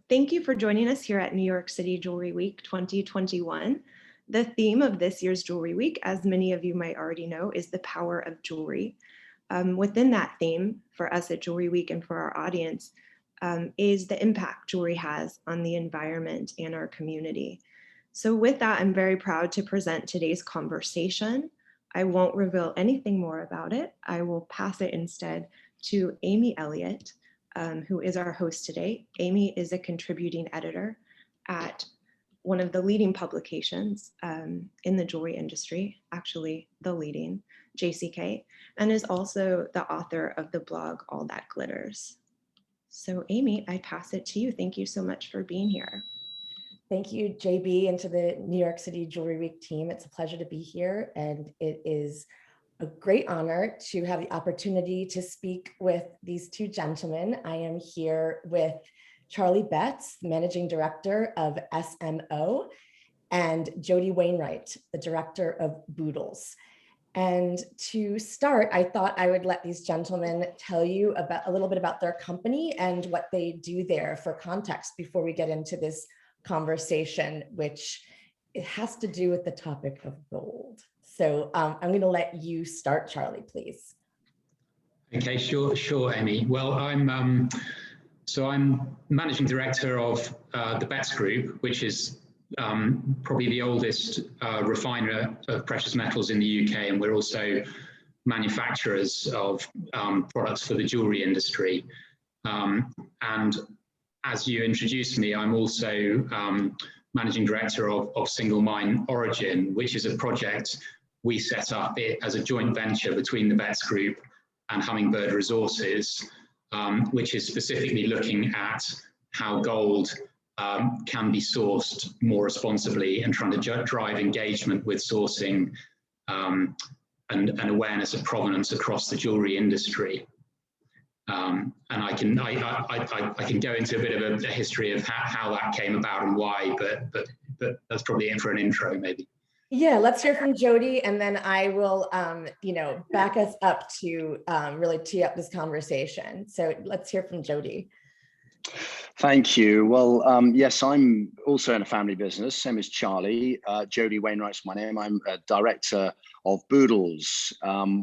Thank you for joining us here at New York City Jewelry Week 2021. The theme of this year's Jewelry Week, as many of you might already know, is the power of jewelry. Within that theme, for us at Jewelry Week and for our audience, is the impact jewelry has on the environment and our community. So with that, I'm very proud to present today's conversation. I won't reveal anything more about it. I will pass it instead to Amy Elliott, who is our host today. Amy is a contributing editor at one of the leading publications in the jewelry industry, actually the leading, JCK, and is also the author of the blog All That Glitters. So Amy, I pass it to you. Thank you so much for being here. Thank you, JB, and to the New York City Jewelry Week team. It's a pleasure to be here, and it is a great honor to have the opportunity to speak with these two gentlemen. I am here with Charlie Betts, Managing Director of SMO, and Jody Wainwright, the Director of Boodles. And to start, I thought I would let these gentlemen tell you about a little bit about their company and what they do there for context before we get into this conversation, which it has to do with the topic of gold. So I'm going to let you start, Charlie, please. Okay, sure, Amy. Well, I'm managing director of the Betts Group, which is probably the oldest refiner of precious metals in the UK, and we're also manufacturers of products for the jewelry industry. And as you introduced me, I'm also managing director of Single Mine Origin, which is a project we set up as a joint venture between the Betts Group and Hummingbird Resources, which is specifically looking at how gold can be sourced more responsibly and trying to drive engagement with sourcing and awareness of provenance across the jewelry industry. And I can go into a bit of a history of how that came about and why, but that's probably in for an intro, maybe. Yeah, let's hear from Jody, and then I will, back us up to really tee up this conversation. So let's hear from Jody. Thank you. Well, yes, I'm also in a family business, same as Charlie. Jody Wainwright's my name. I'm a director of Boodles.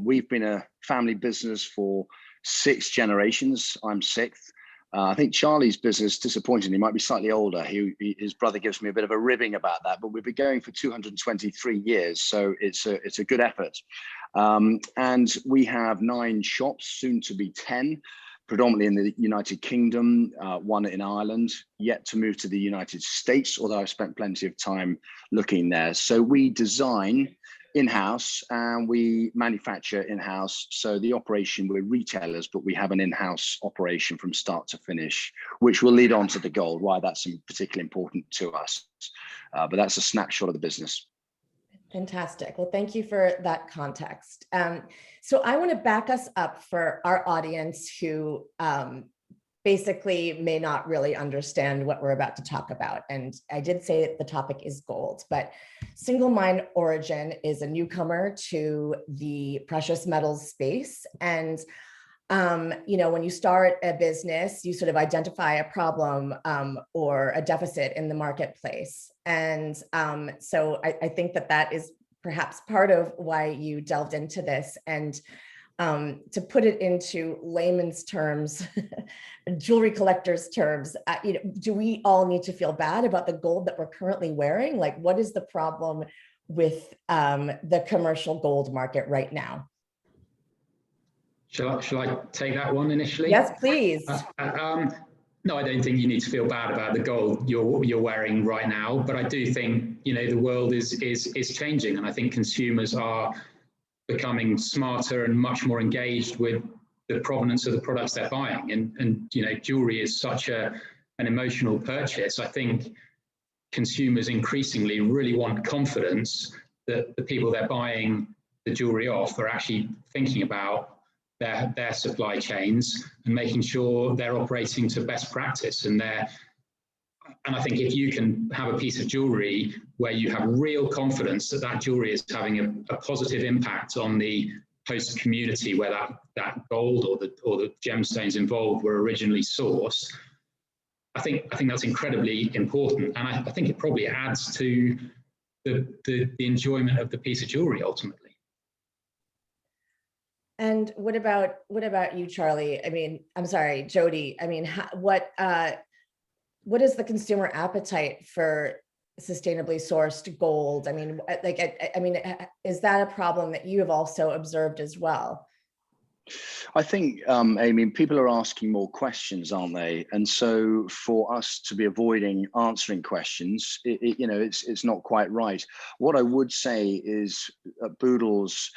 We've been a family business for 6 generations. I'm 6th. I think Charlie's business, disappointingly, might be slightly older. His brother gives me a bit of a ribbing about that, but we've been going for 223 years, so it's a good effort. And we have 9 shops, soon to be 10, predominantly in the United Kingdom, 1 in Ireland, yet to move to the United States, although I've spent plenty of time looking there. So we design in-house and we manufacture in-house. So the operation, we're retailers, but we have an in-house operation from start to finish, which will lead on to the gold, why that's particularly important to us. But that's a snapshot of the business. Fantastic. Well, thank you for that context. So I want to back us up for our audience who basically may not really understand what we're about to talk about. And I did say that the topic is gold, but Single Mine Origin is a newcomer to the precious metals space. And when you start a business, you sort of identify a problem or a deficit in the marketplace. And so I think that is perhaps part of why you delved into this. And to put it into layman's terms, jewelry collectors' terms, do we all need to feel bad about the gold that we're currently wearing? Like, what is the problem with the commercial gold market right now? Shall I take that one initially? Yes, please. No, I don't think you need to feel bad about the gold you're wearing right now, but I do think the world is changing, and I think consumers are becoming smarter and much more engaged with the provenance of the products they're buying, and jewelry is such an emotional purchase. I think consumers increasingly really want confidence that the people they're buying the jewelry off are actually thinking about their supply chains and making sure they're operating to best practice. And I think if you can have a piece of jewelry where you have real confidence that jewelry is having a positive impact on the host community where that gold or the gemstones involved were originally sourced, I think that's incredibly important, and I think it probably adds to the enjoyment of the piece of jewelry ultimately. And what about you, Charlie? I mean, I'm sorry, Jody. I mean, what is the consumer appetite for sustainably sourced gold? I mean, I mean, is that a problem that you have also observed as well? I think, Amy, people are asking more questions, aren't they? And so for us to be avoiding answering questions, you know, it's not quite right. What I would say is at Boodles,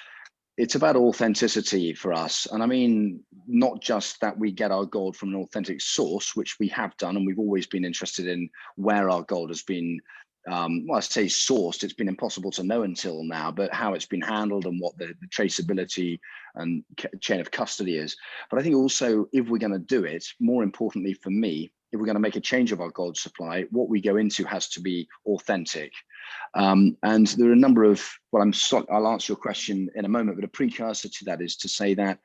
it's about authenticity for us. And I mean, not just that we get our gold from an authentic source, which we have done, and we've always been interested in where our gold has been, well, I say sourced, it's been impossible to know until now, but how it's been handled and what the traceability and chain of custody is. But I think also, if we're going to do it, more importantly for me, if we're going to make a change of our gold supply, what we go into has to be authentic. And there are a number of, well, I'll answer your question in a moment, but a precursor to that is to say that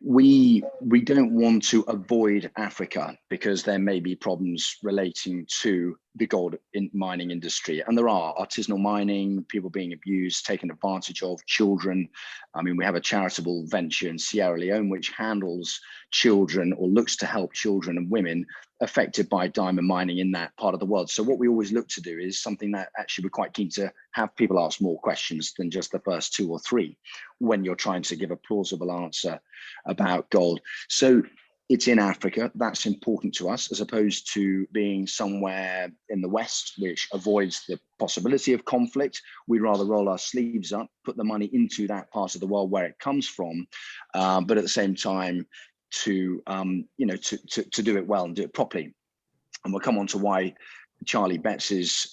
we don't want to avoid Africa because there may be problems relating to the gold mining industry. And there are artisanal mining, people being abused, taken advantage of, children. I mean, we have a charitable venture in Sierra Leone which handles children or looks to help children and women affected by diamond mining in that part of the world. So what we always look to do is something that actually we're quite keen to have people ask more questions than just the first 2 or 3 when you're trying to give a plausible answer about gold. So it's in Africa, that's important to us, as opposed to being somewhere in the West, which avoids the possibility of conflict. We'd rather roll our sleeves up, put the money into that part of the world where it comes from, but at the same time, to you know, to do it well and do it properly. And we'll come on to why Charlie Betts's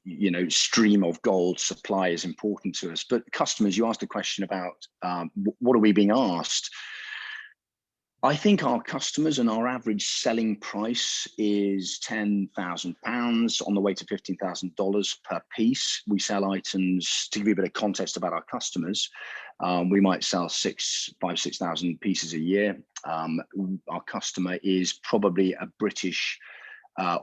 you know, stream of gold supply is important to us. But customers, you asked a question about what are we being asked. I think our customers and our average selling price is £10,000 on the way to $15,000 per piece. We sell items, to give you a bit of context about our customers, we might sell 6,000 pieces a year. Our customer is probably a British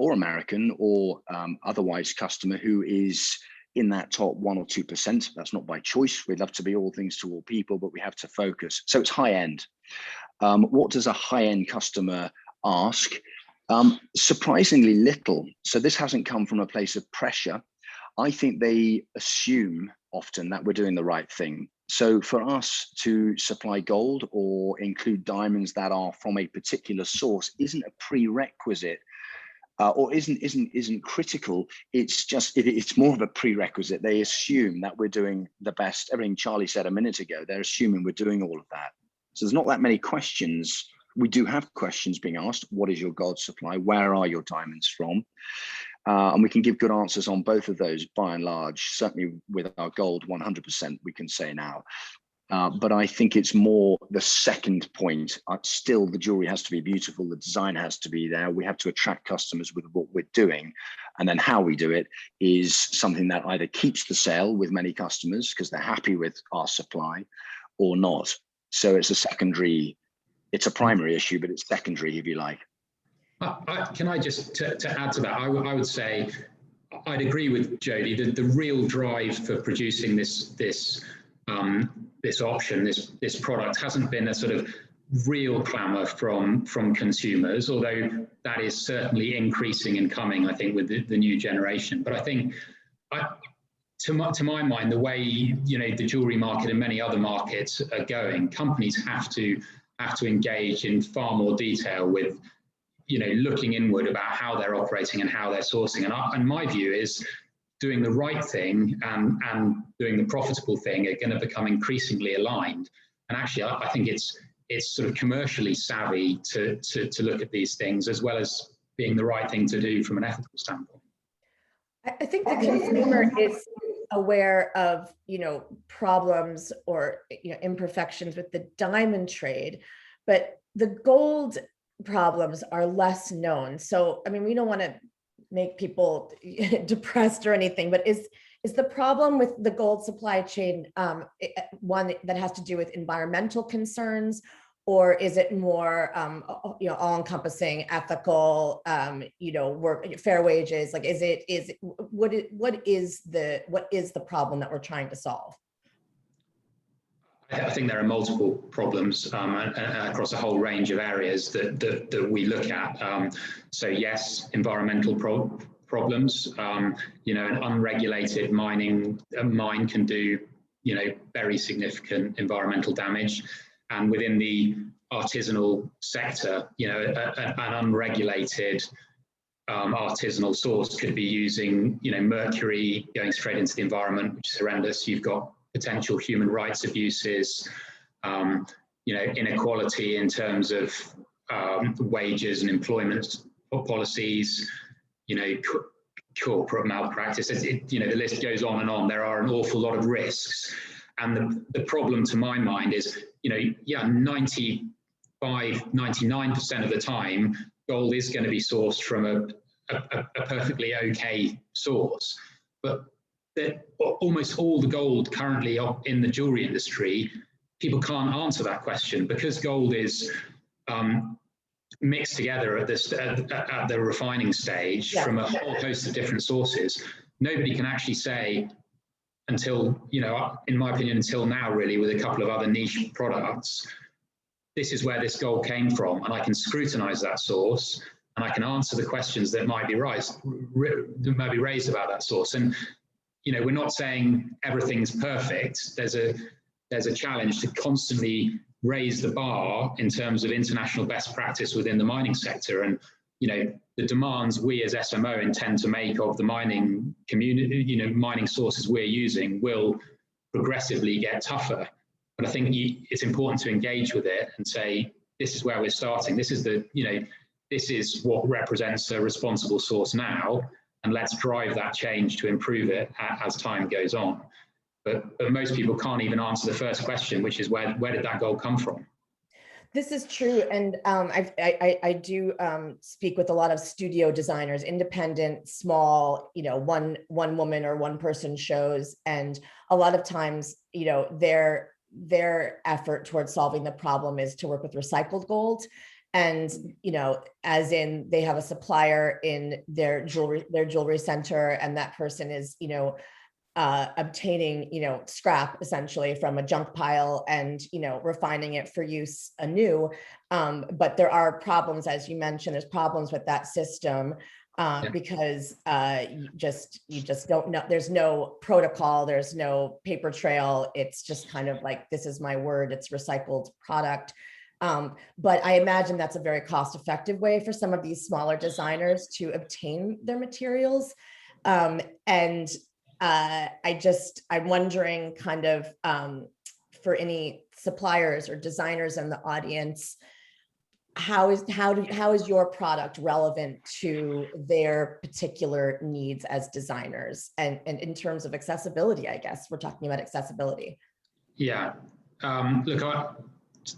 or American or otherwise customer who is in that top 1 or 2%. That's not by choice. We'd love to be all things to all people, but we have to focus. So it's high end. What does a high-end customer ask? Surprisingly little. So this hasn't come from a place of pressure. I think they assume often that we're doing the right thing. So for us to supply gold or include diamonds that are from a particular source isn't a prerequisite or isn't critical. It's just, it's more of a prerequisite. They assume that we're doing the best. Everything Charlie said a minute ago, they're assuming we're doing all of that. So there's not that many questions. We do have questions being asked. What is your gold supply? Where are your diamonds from? And we can give good answers on both of those by and large. Certainly with our gold, 100% we can say now. But I think it's more the second point. Still, the jewelry has to be beautiful. The design has to be there. We have to attract customers with what we're doing. And then how we do it is something that either keeps the sale with many customers because they're happy with our supply or not. So it's a secondary, it's a primary issue, but it's secondary, if you like. Can I just, to add to that, I would say, I'd agree with Jody that the real drive for producing this option, this product, hasn't been a sort of real clamour from consumers, although that is certainly increasing and coming, I think, with the new generation. But I think, to my mind, the way, you know, the jewelry market and many other markets are going, companies have to engage in far more detail with, you know, looking inward about how they're operating and how they're sourcing. And my view is doing the right thing and doing the profitable thing are going to become increasingly aligned. And actually, I think it's sort of commercially savvy to look at these things, as well as being the right thing to do from an ethical standpoint. I think the consumer is aware of, you know, problems or, you know, imperfections with the diamond trade, but the gold problems are less known. So, I mean, we don't want to make people depressed or anything, but is the problem with the gold supply chain one that has to do with environmental concerns, or is it more, all-encompassing, ethical, work, fair wages? Like, what is the problem that we're trying to solve? I think there are multiple problems across a whole range of areas that we look at. So yes, environmental problems. An unregulated mine can do very significant environmental damage, and within the artisanal sector, an unregulated artisanal source could be using mercury going straight into the environment, which is horrendous. You've got potential human rights abuses, inequality in terms of wages and employment policies, corporate malpractice. The list goes on and on. There are an awful lot of risks, and the problem, to my mind, is 95, 99% of the time, gold is going to be sourced from a perfectly okay source, but almost all the gold currently in the jewelry industry, people can't answer that question because gold is mixed together at the refining stage from a whole host of different sources. Nobody can actually say until, in my opinion, until now, really, with a couple of other niche products, this is where this gold came from, and I can scrutinize that source, and I can answer the questions that might be raised about that source. And we're not saying everything's perfect. There's a challenge to constantly raise the bar in terms of international best practice within the mining sector, and the demands we as SMO intend to make of the mining community, mining sources we're using, will progressively get tougher. But I think it's important to engage with it and say, this is where we're starting. This is this is what represents a responsible source now, and let's drive that change to improve it as time goes on. But most people can't even answer the first question, which is where did that gold come from? This is true, and I do speak with a lot of studio designers, independent, small, one woman or one person shows, and a lot of times, their effort towards solving the problem is to work with recycled gold. And, as in they have a supplier in their jewelry center, and that person is, obtaining, scrap essentially from a junk pile and, refining it for use anew. But there are problems, as you mentioned, there's problems with that system because you just don't know. There's no protocol, there's no paper trail. It's just kind of like, this is my word, it's recycled product. But I imagine that's a very cost-effective way for some of these smaller designers to obtain their materials. I'm wondering kind of for any suppliers or designers in the audience, how is your product relevant to their particular needs as designers? And in terms of accessibility, I guess we're talking about accessibility. Yeah, look,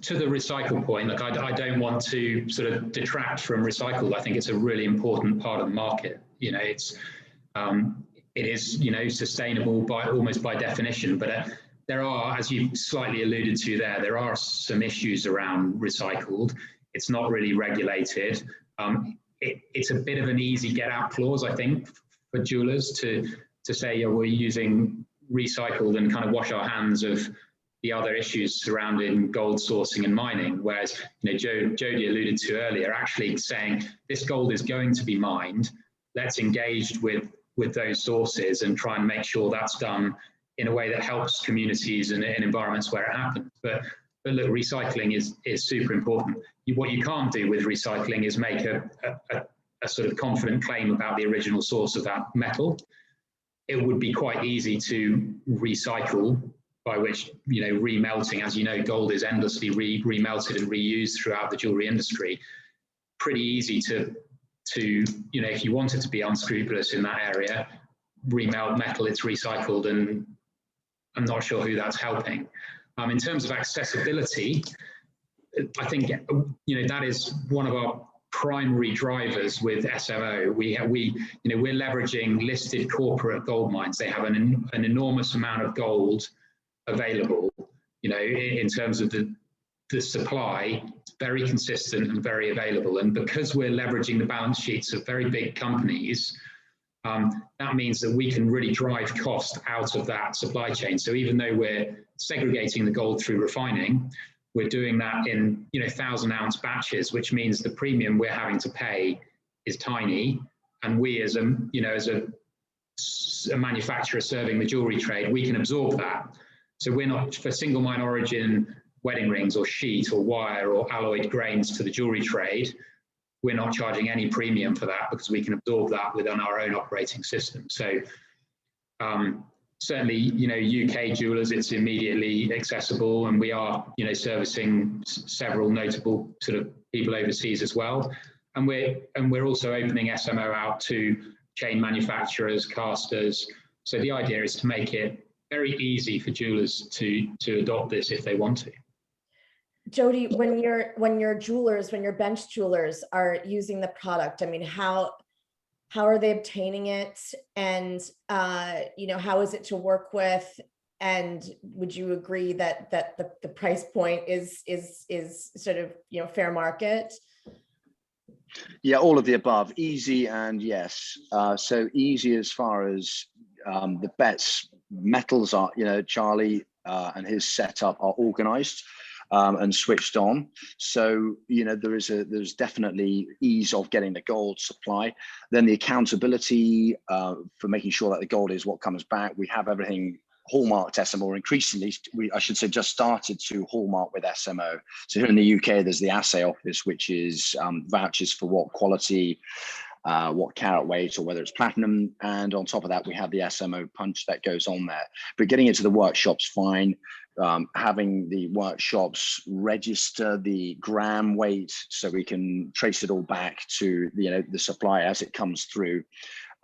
to the recycle point, look, I don't want to sort of detract from recycled. I think it's a really important part of the market. It is, sustainable almost by definition, but there are, as you slightly alluded to there are some issues around recycled. It's not really regulated. It's a bit of an easy get out clause, I think, for jewelers to say, we're using recycled and kind of wash our hands of the other issues surrounding gold sourcing and mining. Whereas, Jody alluded to earlier, actually saying this gold is going to be mined. Let's engage with those sources and try and make sure that's done in a way that helps communities and in environments where it happens. But look, recycling is super important. What you can't do with recycling is make a sort of confident claim about the original source of that metal. It would be quite easy to recycle, by which, remelting, as you know, gold is endlessly remelted and reused throughout the jewelry industry. Pretty easy to if you wanted to be unscrupulous in that area, remelt metal, it's recycled, and I'm not sure who that's helping. In terms of accessibility, I think, that is one of our primary drivers with SMO. We're leveraging listed corporate gold mines. They have an enormous amount of gold available, in terms of the the supply is very consistent and very available. And because we're leveraging the balance sheets of very big companies, that means that we can really drive cost out of that supply chain. So even though we're segregating the gold through refining, we're doing that in 1,000-ounce batches, which means the premium we're having to pay is tiny, and we as a manufacturer serving the jewelry trade, we can absorb that. So we're not, for single mine origin wedding rings or sheet or wire or alloyed grains to the jewelry trade, we're not charging any premium for that because we can absorb that within our own operating system. So certainly, UK jewelers, it's immediately accessible, and we are, servicing several notable sort of people overseas as well. And we're also opening SMO out to chain manufacturers, casters. So the idea is to make it very easy for jewelers to adopt this if they want to. Jody, when your bench jewelers are using the product, I mean, how are they obtaining it, and how is it to work with? And would you agree that the price point is sort of fair market? Yeah, all of the above. Easy and yes. So easy as far as the bets metals are. Charlie and his setup are organized and switched on. So there's definitely ease of getting the gold supply. Then the accountability for making sure that the gold is what comes back. We have everything hallmarked SMO, or increasingly, I should say, just started to hallmark with SMO. So here in the UK, there's the assay office, which is vouchers for what quality, what carat weight, or whether it's platinum. And on top of that, we have the SMO punch that goes on there. But getting it to the workshop's fine. Having the workshops register the gram weight so we can trace it all back to the supplier as it comes through.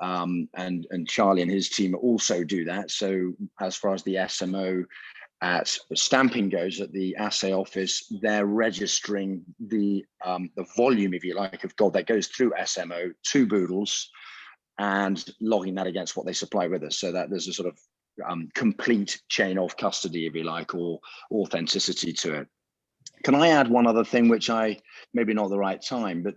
And Charlie and his team also do that. So as far as the SMO at stamping goes at the assay office, they're registering the volume, if you like, of gold that goes through SMO to Boodles and logging that against what they supply with us, so that there's a sort of complete chain of custody, if you like, or authenticity to it. Can I add one other thing, which maybe not the right time, but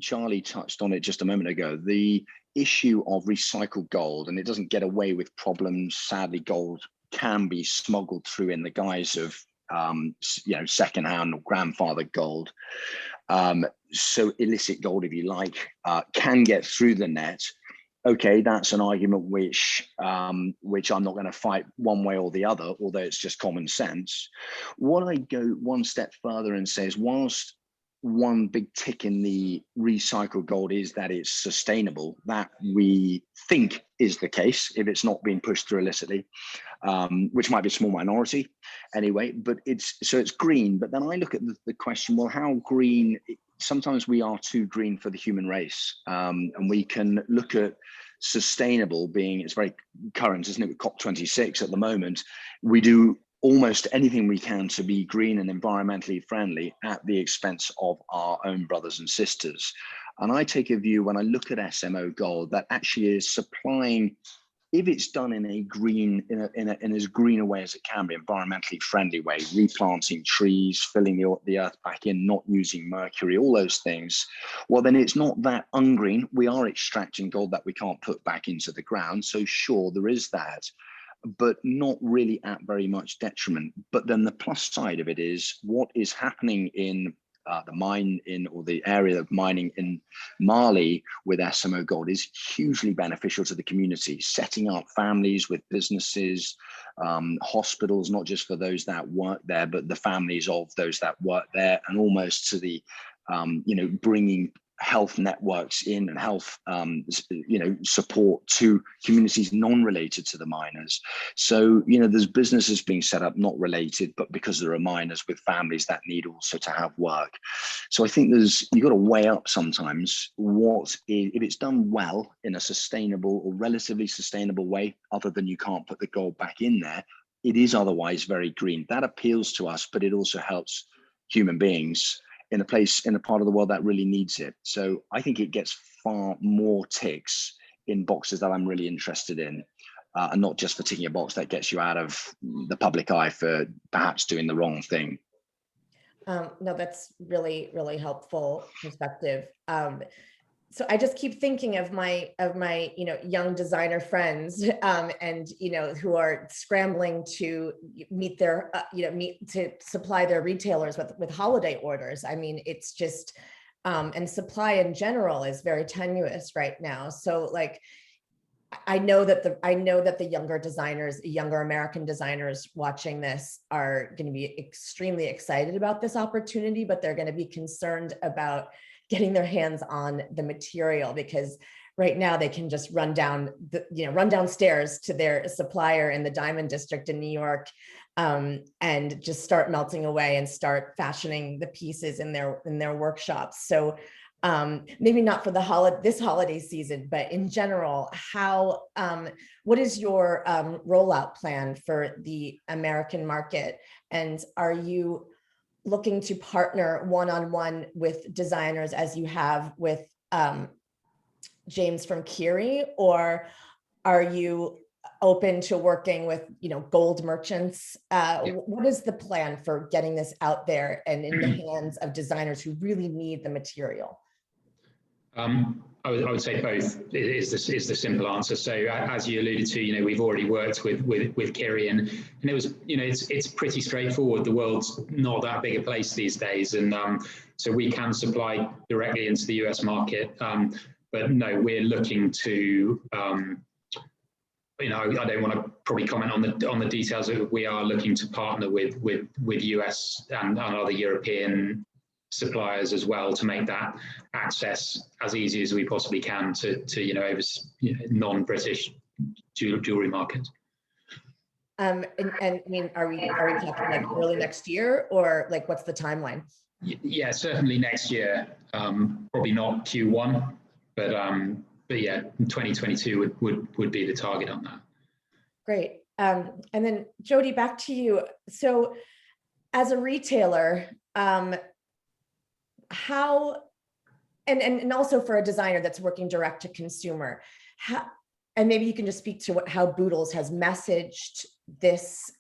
Charlie touched on it just a moment ago, the issue of recycled gold, and it doesn't get away with problems. Sadly, gold can be smuggled through in the guise of secondhand or grandfather gold. So illicit gold, if you like, can get through the net. Okay, that's an argument which I'm not going to fight one way or the other, although it's just common sense. What I go one step further and say is, whilst one big tick in the recycled gold is that it's sustainable, that we think is the case if it's not being pushed through illicitly, which might be a small minority anyway, but it's green. But then I look at the question, well, how green? Sometimes we are too green for the human race, and we can look at sustainable being, it's very current, isn't it, with COP26 at the moment. We do almost anything we can to be green and environmentally friendly at the expense of our own brothers and sisters. And I take a view when I look at SMO gold that actually is supplying, if it's done in a green, in as green a way as it can be, environmentally friendly way, replanting trees, filling the earth back in, not using mercury, all those things, well, then it's not that ungreen. We are extracting gold that we can't put back into the ground. So sure, there is that, but not really at very much detriment. But then the plus side of it is what is happening in the mine or the area of mining in Mali with SMO gold is hugely beneficial to the community, setting up families with businesses, hospitals, not just for those that work there, but the families of those that work there, and almost to the, bringing health networks in and health support to communities non-related to the miners. So there's businesses being set up not related, but because there are miners with families that need also to have work. So I think you've got to weigh up sometimes if it's done well in a sustainable or relatively sustainable way, other than you can't put the gold back in there, it is otherwise very green. That appeals to us, but it also helps human beings in a part of the world that really needs it. So I think it gets far more ticks in boxes that I'm really interested in, and not just for ticking a box that gets you out of the public eye for perhaps doing the wrong thing. No, that's really, really helpful perspective. So I just keep thinking of my young designer friends, and who are scrambling to meet their to supply their retailers with holiday orders. I mean, it's just and supply in general is very tenuous right now. So like, I know that the younger American designers watching this are going to be extremely excited about this opportunity, but they're going to be concerned about getting their hands on the material, because right now they can just run downstairs to their supplier in the Diamond District in New York, and just start melting away and start fashioning the pieces in their workshops. So maybe not for this holiday season, but in general, what is your rollout plan for the American market? And are you looking to partner one-on-one with designers as you have with James from Kiri, or are you open to working with gold merchants? What is the plan for getting this out there and in the hands of designers who really need the material? I would say both is the simple answer. So as you alluded to, we've already worked with Kiri, and it was, it's pretty straightforward. The world's not that big a place these days, and so we can supply directly into the US market. But no, we're looking to, I don't want to probably comment on the details. We are looking to partner with US and other European suppliers as well, to make that access as easy as we possibly can to non-British jewelry markets. And I mean, are we talking like early next year, or like what's the timeline? Yeah, certainly next year. Probably not Q1, but yeah, 2022 would be the target on that. Great. And then Jody, back to you. So as a retailer, how, and also for a designer that's working direct to consumer, and maybe you can just speak to how Boodles has messaged this,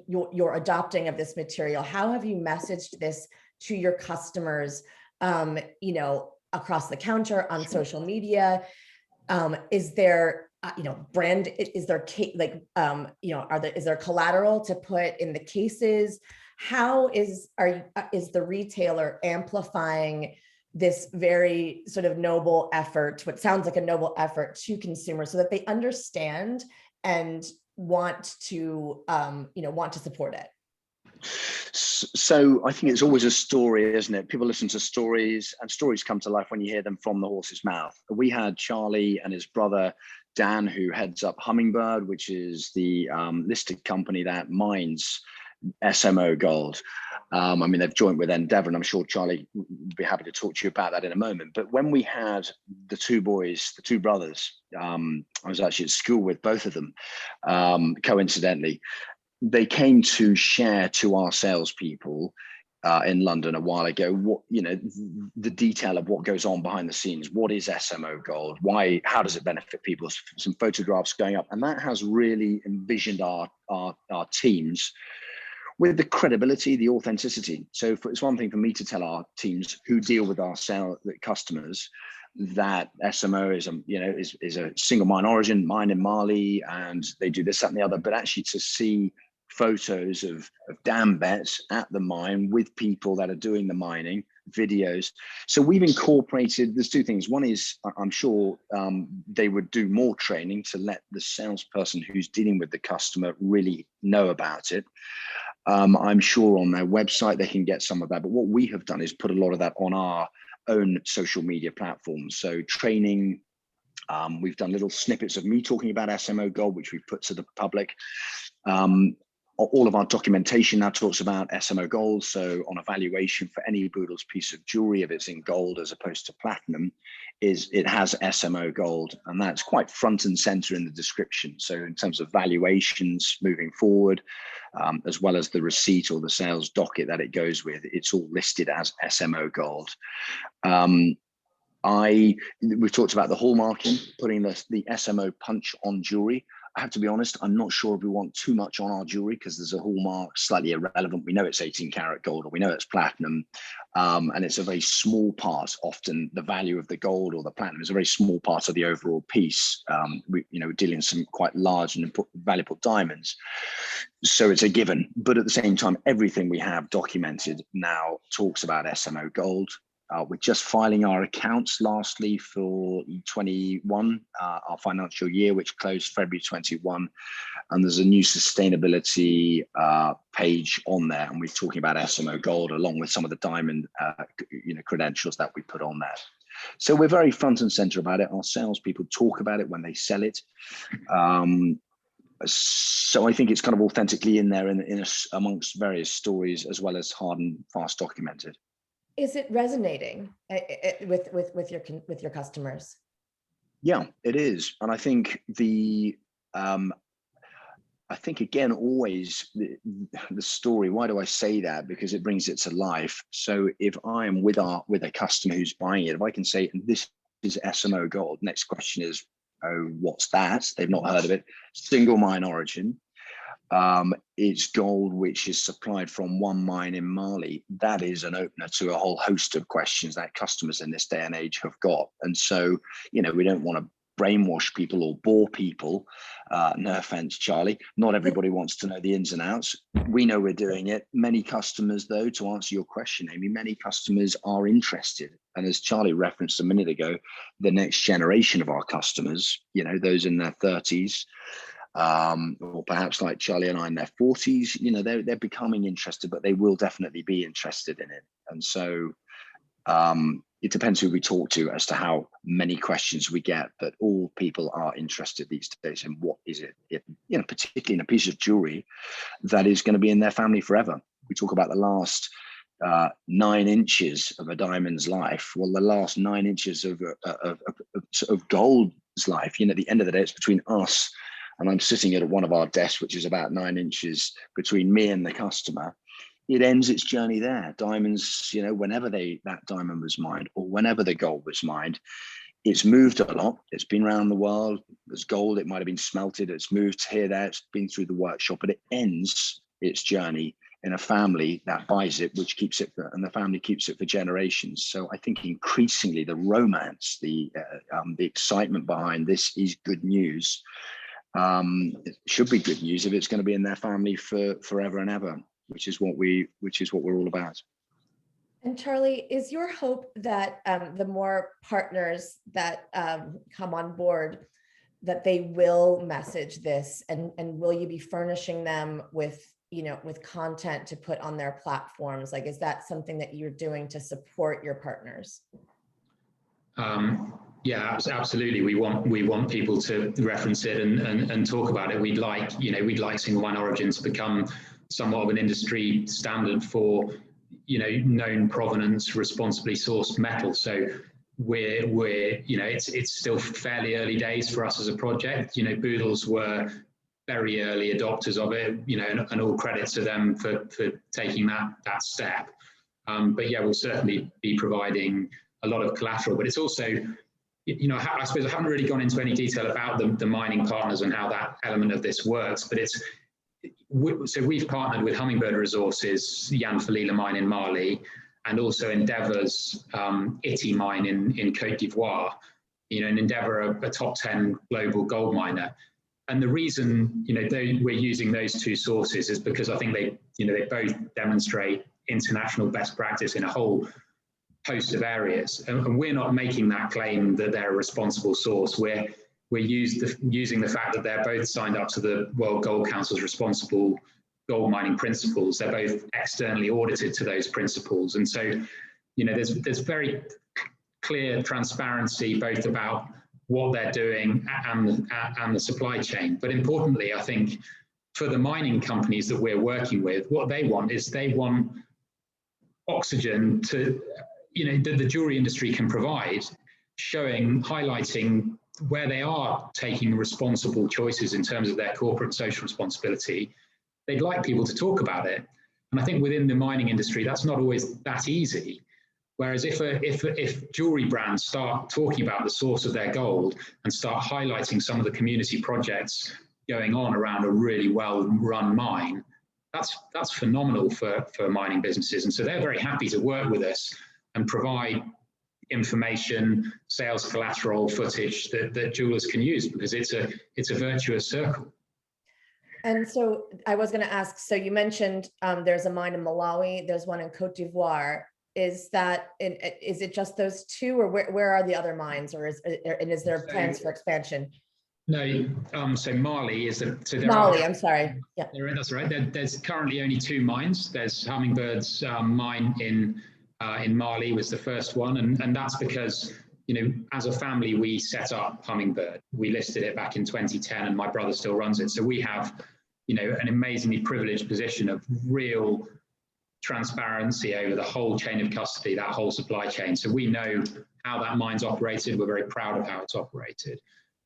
your adopting of this material. How have you messaged this to your customers, across the counter, on social media? Is there, brand, is there, is there collateral to put in the cases? How is the retailer amplifying this very sort of noble effort, what sounds like a noble effort, to consumers, so that they understand and want to support it? So I think it's always a story, isn't it? People listen to stories, and stories come to life when you hear them from the horse's mouth. We had Charlie and his brother Dan, who heads up Hummingbird, which is the listed company that mines SMO gold. I mean, they've joined with Endeavour, and I'm sure Charlie would be happy to talk to you about that in a moment. But when we had the two brothers, I was actually at school with both of them, coincidentally. They came to share to our salespeople in London a while ago what, the detail of what goes on behind the scenes. What is SMO gold? Why? How does it benefit people? Some photographs going up, and that has really envisioned our teams with the credibility, the authenticity. So it's one thing for me to tell our teams who deal with our customers that SMO is a single mine origin, mine in Mali, and they do this, that, and the other. But actually to see photos of dam bets at the mine with people that are doing the mining, videos. So we've incorporated, there's two things. One is, I'm sure they would do more training to let the salesperson who's dealing with the customer really know about it. I'm sure on their website they can get some of that, but what we have done is put a lot of that on our own social media platforms. So training, we've done little snippets of me talking about SMO gold, which we've put to the public. All of our documentation now talks about SMO gold. So on evaluation for any Boodles piece of jewelry, if it's in gold as opposed to platinum, it has SMO gold, and that's quite front and center in the description. So in terms of valuations moving forward, as well as the receipt or the sales docket that it goes with, it's all listed as SMO gold. We've talked about the hallmarking, putting the SMO punch on jewelry. I have to be honest, I'm not sure if we want too much on our jewelry because there's a hallmark slightly irrelevant. We know it's 18 karat gold, or we know it's platinum, and it's a very small part. Often the value of the gold or the platinum is a very small part of the overall piece. We deal in some quite large and valuable diamonds, so it's a given. But at the same time, everything we have documented now talks about SMO gold. We're just filing our accounts lastly for 21, our financial year, which closed February 21. And there's a new sustainability page on there. And we're talking about SMO gold along with some of the diamond credentials that we put on there. So we're very front and center about it. Our salespeople talk about it when they sell it. So I think it's kind of authentically in there amongst various stories, as well as hard and fast documented. Is it resonating with your customers? Yeah, it is, and I think again, always the story. Why do I say that? Because it brings it to life. So if I am with a customer who's buying it, if I can say, this is SMO gold, next question is, oh, what's that? They've not heard of it. Single mine origin. It's gold which is supplied from one mine in Mali. That is an opener to a whole host of questions that customers in this day and age have got. And so, we don't want to brainwash people or bore people. No offense, Charlie. Not everybody wants to know the ins and outs. We know we're doing it. Many customers, though, to answer your question, Amy, many customers are interested. And as Charlie referenced a minute ago, the next generation of our customers, those in their 30s, or perhaps like Charlie and I in their 40s, they're becoming interested, but they will definitely be interested in it. And so it depends who we talk to as to how many questions we get, but all people are interested these days in what is it, particularly in a piece of jewelry that is going to be in their family forever. We talk about the last 9 inches of a diamond's life. Well, the last 9 inches of gold's life, at the end of the day, it's between us. And I'm sitting at one of our desks, which is about 9 inches between me and the customer. It ends its journey there. Diamonds, whenever that diamond was mined, or whenever the gold was mined, it's moved a lot. It's been around the world. There's gold. It might have been smelted. It's moved here, there. It's been through the workshop, but it ends its journey in a family that buys it, which keeps it, and the family keeps it for generations. So I think increasingly the romance, the excitement behind this is good news. It should be good news if it's going to be in their family for forever and ever, which is what we're all about. And Charlie, is your hope that the more partners that come on board, that they will message this, and will you be furnishing them with content to put on their platforms? Like, is that something that you're doing to support your partners? Yeah, absolutely. We want people to reference it and talk about it. We'd like single mine origin to become somewhat of an industry standard for known provenance, responsibly sourced metal. So we're it's still fairly early days for us as a project. Boodles were very early adopters of it, and all credit to them for taking that step. But yeah, we'll certainly be providing a lot of collateral, but it's also, I suppose I haven't really gone into any detail about the mining partners and how that element of this works, but so we've partnered with Hummingbird Resources, Yanfolila mine in Mali, and also Endeavour's Ity mine in Côte d'Ivoire, and Endeavour a top 10 global gold miner. And the reason, we're using those two sources is because I think they both demonstrate international best practice in a whole host of areas, and we're not making that claim that they're a responsible source. We're using the fact that they're both signed up to the World Gold Council's responsible gold mining principles. They're both externally audited to those principles, and so there's very clear transparency both about what they're doing and the supply chain. But importantly, I think for the mining companies that we're working with, what they want is oxygen to that the jewelry industry can provide, highlighting where they are taking responsible choices in terms of their corporate and social responsibility. They'd like people to talk about it. And I think within the mining industry, that's not always that easy. Whereas if jewelry brands start talking about the source of their gold and start highlighting some of the community projects, going on around a really well-run mine, that's phenomenal for mining businesses. And so they're very happy to work with us and provide information, sales collateral, footage that jewelers can use, because it's a virtuous circle. And so I was going to ask, so you mentioned there's a mine in Malawi, there's one in Cote d'Ivoire. Is it just those two, or where are the other mines, or is there plans for expansion? No, so Mali is Mali, I'm sorry. Yeah, that's right. There's currently only two mines. There's Hummingbird's mine in Mali was the first one, and that's because, as a family we set up Hummingbird. We listed it back in 2010, and my brother still runs it. So we have, an amazingly privileged position of real transparency over the whole chain of custody, that whole supply chain. So we know how that mine's operated. We're very proud of how it's operated.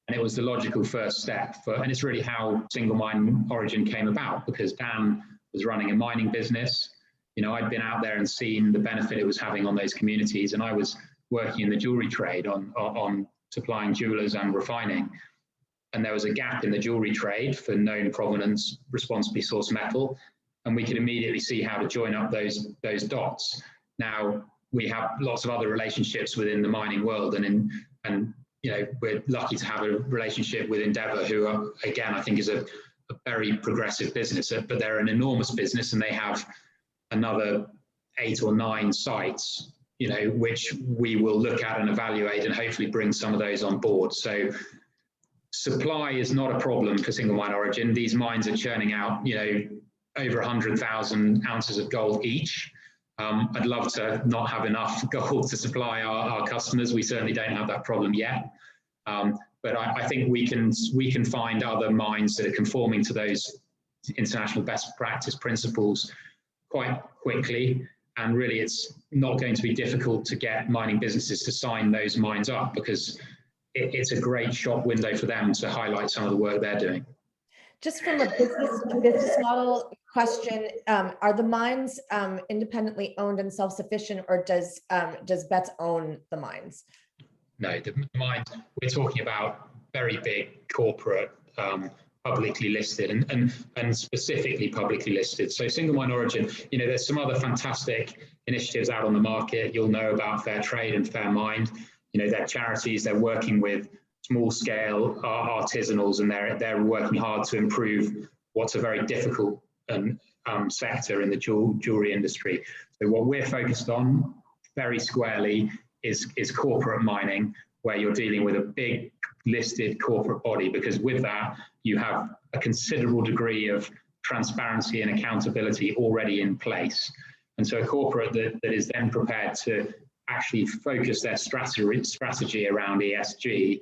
And it was the logical first step and it's really how Single Mine Origin came about, because Dan was running a mining business. I'd been out there and seen the benefit it was having on those communities, and I was working in the jewelry trade on supplying jewelers and refining. And there was a gap in the jewelry trade for known provenance, responsibly sourced metal, and we could immediately see how to join up those dots. Now we have lots of other relationships within the mining world, and we're lucky to have a relationship with Endeavour, who are, again, I think is a very progressive business, but they're an enormous business, and they have another 8 or 9 sites, which we will look at and evaluate and hopefully bring some of those on board. So supply is not a problem for Single Mine Origin. These mines are churning out, over 100,000 ounces of gold each. I'd love to not have enough gold to supply our customers. We certainly don't have that problem yet. But I think we can find other mines that are conforming to those international best practice principles quite quickly. And really, it's not going to be difficult to get mining businesses to sign those mines up, because it's a great shop window for them to highlight some of the work they're doing. Just from a business model question, are the mines independently owned and self-sufficient, or does Betts own the mines? No, the mines, we're talking about very big corporate, publicly listed and specifically publicly listed. So Single Mine Origin, there's some other fantastic initiatives out on the market. You'll know about Fair Trade and Fair Mind. They're charities, they're working with small scale artisanals, and they're working hard to improve what's a very difficult sector in the jewelry industry. So what we're focused on very squarely is corporate mining, where you're dealing with a big listed corporate body, because with that you have a considerable degree of transparency and accountability already in place. And so a corporate that is then prepared to actually focus their strategy around ESG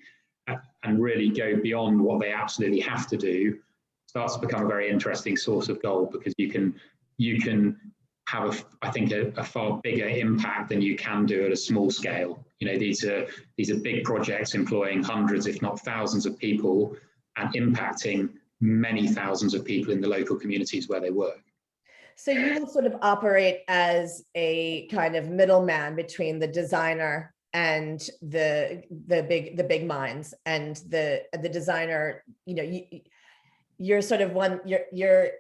and really go beyond what they absolutely have to do starts to become a very interesting source of gold, because you can have I think a far bigger impact than you can do at a small scale. These are big projects employing hundreds, if not thousands of people, and impacting many thousands of people in the local communities where they work. So you will sort of operate as a kind of middleman between the designer and the big mines, and the designer, you're sort of one, you're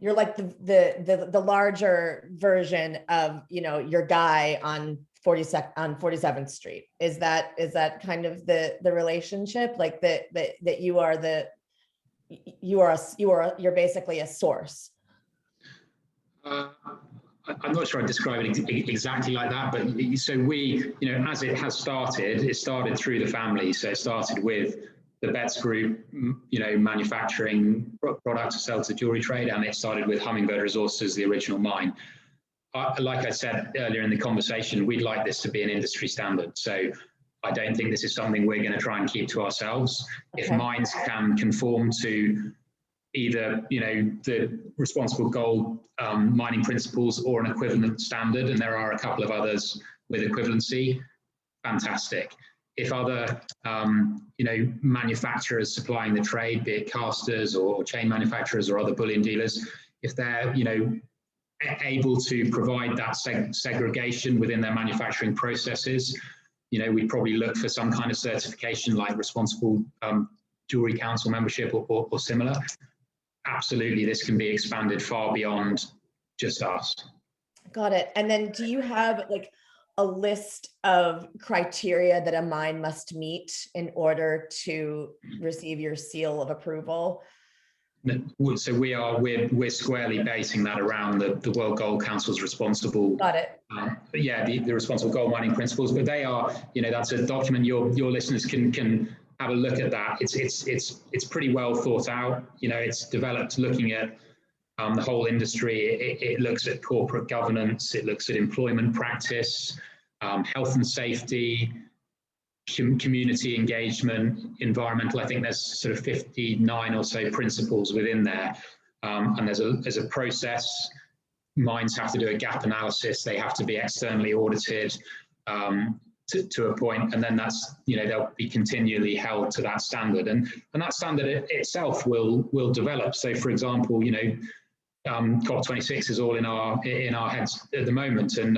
like the larger version of, your guy on 47th Street. Is that kind of the relationship, like that you're basically a source? I'm not sure I'd describe it exactly like that, but so we, as it started through the family. So it started with the Betts Group, manufacturing products to sell to the jewelry trade, and it started with Hummingbird Resources, the original mine. Like I said earlier in the conversation, we'd like this to be an industry standard. So I don't think this is something we're going to try and keep to ourselves. Okay. If mines can conform to either, the responsible gold mining principles or an equivalent standard, and there are a couple of others with equivalency, fantastic. If other, manufacturers supplying the trade, be it casters or chain manufacturers or other bullion dealers, if they're, able to provide that segregation within their manufacturing processes, we'd probably look for some kind of certification like responsible Jewelry Council membership or similar, absolutely this can be expanded far beyond just us. Got it. And then do you have like a list of criteria that a mine must meet in order to receive your seal of approval? So we're squarely basing that around the World Gold Council's responsible. Got it. But yeah, the responsible gold mining principles. But they are, that's a document your listeners can have a look at that. It's pretty well thought out. It's developed looking at the whole industry. It looks at corporate governance. It looks at employment practice, health and safety, community engagement, environmental. I think there's sort of 59 or so principles within there, and there's a process. Mines have to do a gap analysis. They have to be externally audited to a point, and then that's they'll be continually held to that standard, and that standard itself will develop. So, for example, COP26 is all in our heads at the moment, and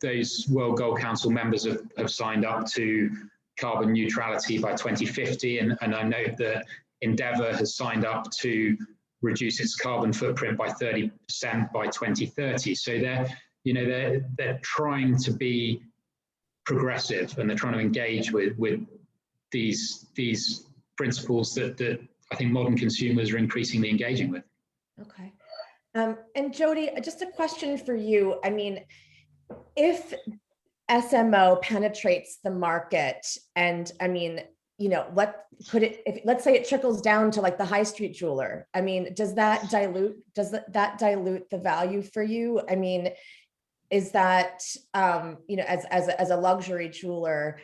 those World Gold Council members have signed up to carbon neutrality by 2050, and I know that Endeavour has signed up to reduce its carbon footprint by 30% by 2030. So they're trying to be progressive, and they're trying to engage with these principles that I think modern consumers are increasingly engaging with. Okay. And Jody, just a question for you. I mean, if SMO penetrates the market, and I mean, what could it, if let's say it trickles down to like the high street jeweler, I mean, does that dilute the value for you? I mean, is that, as a luxury jeweler,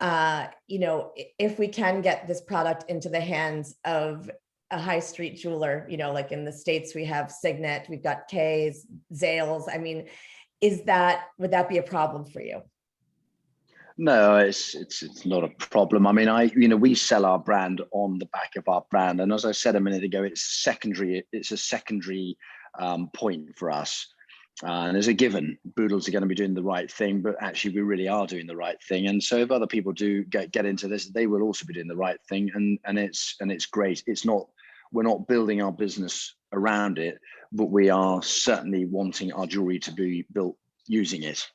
if we can get this product into the hands of a high street jeweler, like in the States, we have Signet, we've got K's, Zales. I mean, would that be a problem for you? No, it's not a problem. I mean, we sell our brand on the back of our brand, and as I said a minute ago, it's a secondary point for us. And as a given, Boodles are going to be doing the right thing, but actually we really are doing the right thing. And so if other people do get into this, they will also be doing the right thing, and it's great. We're not building our business around it, but we are certainly wanting our jewelry to be built using it.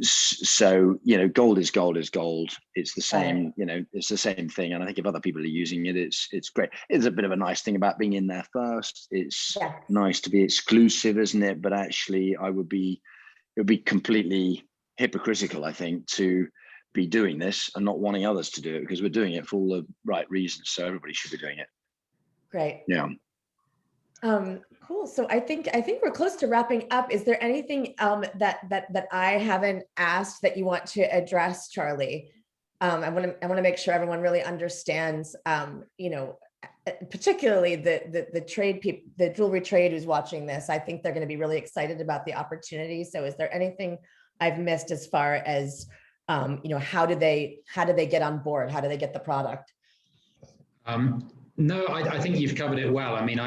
So gold is gold is gold. It's the same, it's the same thing. And I think if other people are using it, it's great. It's a bit of a nice thing about being in there first. It's nice to be exclusive, isn't it? But actually, it would be completely hypocritical, I think, to be doing this and not wanting others to do it, because we're doing it for all the right reasons. So everybody should be doing it. Great. Yeah. Cool. So I think we're close to wrapping up. Is there anything that I haven't asked that you want to address, Charlie? I want to make sure everyone really understands, particularly the trade people, the jewelry trade who's watching this. I think they're going to be really excited about the opportunity. So is there anything I've missed as far as how do they get on board? How do they get the product? No, I think you've covered it well. I mean,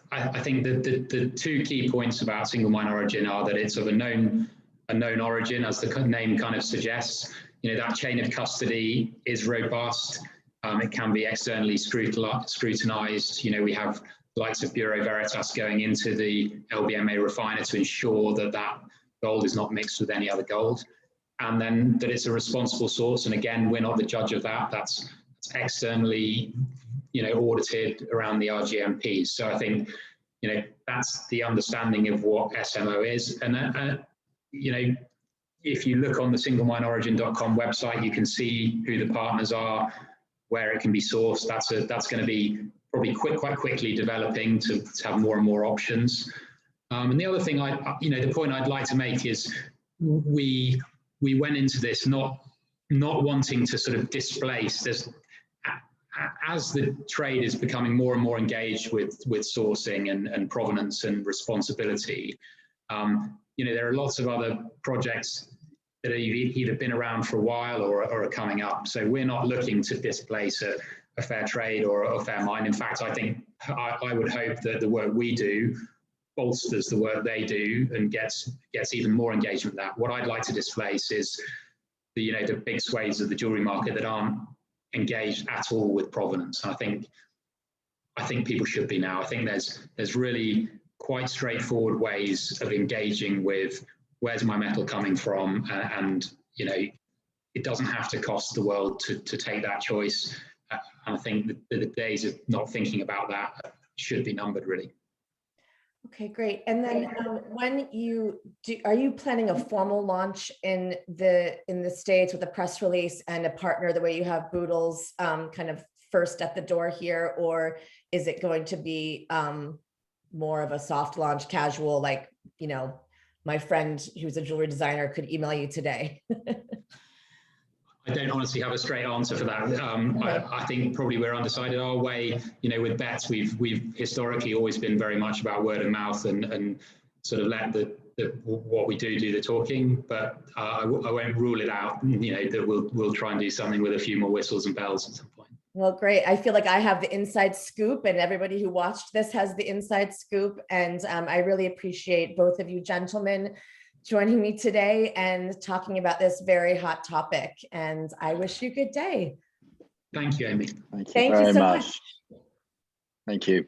I think that the two key points about single mine origin are that it's of a known origin, as the name kind of suggests. That chain of custody is robust. It can be externally scrutinized. We have the likes of Bureau Veritas going into the LBMA refiner to ensure that gold is not mixed with any other gold, and then that it's a responsible source. And again, we're not the judge of that. That's externally audited around the RGMPs. So I think, that's the understanding of what SMO is. And, if you look on the singlemineorigin.com website, you can see who the partners are, where it can be sourced. That's going to be probably quite quickly developing to have more and more options. And the other thing the point I'd like to make is we went into this not wanting to sort of displace this. As the trade is becoming more and more engaged with sourcing and provenance and responsibility, there are lots of other projects that have either been around for a while or are coming up. So we're not looking to displace a fair trade or a fair mine. In fact, I think I would hope that the work we do bolsters the work they do and gets even more engagement with that. What I'd like to displace is the big swathes of the jewelry market that aren't engaged at all with provenance. And I think people should be now. I think there's really quite straightforward ways of engaging with where's my metal coming from, and you know, it doesn't have to cost the world to take that choice. And I think the days of not thinking about that should be numbered, really. Okay, great. And then when you do, are you planning a formal launch in the States with a press release and a partner the way you have Boodles kind of first at the door here, or is it going to be more of a soft launch, casual, like, you know, my friend who's a jewelry designer could email you today? I don't honestly have a straight answer for that. I think probably we're undecided. Our way, you know, with bets, we've historically always been very much about word of mouth and sort of let what we do the talking. But I won't rule it out. You know, that we'll try and do something with a few more whistles and bells at some point. Well, great. I feel like I have the inside scoop, and everybody who watched this has the inside scoop. And I really appreciate both of you gentlemen joining me today and talking about this very hot topic. And I wish you a good day. Thank you, Amy. Thank you very so much. Thank you.